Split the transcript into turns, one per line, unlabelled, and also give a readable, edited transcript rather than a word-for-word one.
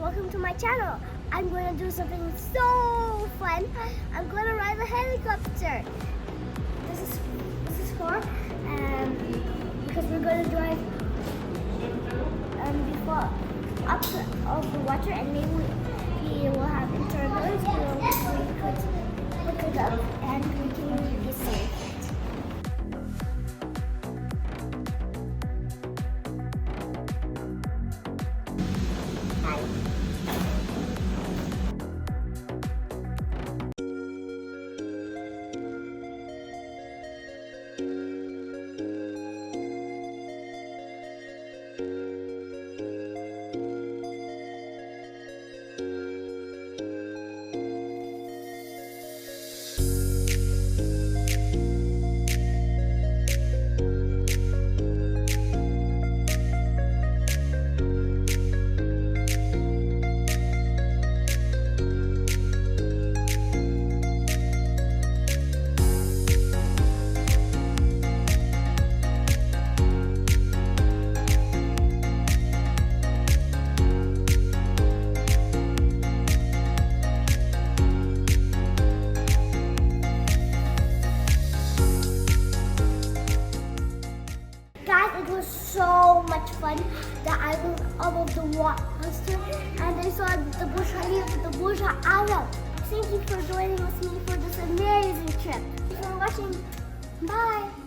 welcome to my channel. I'm going to do something so fun. I'm going to ride a helicopter. This is for because we're going to drive before up of the water, and maybe we will have turbulence. We could look it up and we can be safe. Guys, it was so much fun that I was above the water and I saw the Burj Khalifa, the Burj Arab. Thank you for joining with me for this amazing trip. Thank you for watching. Bye.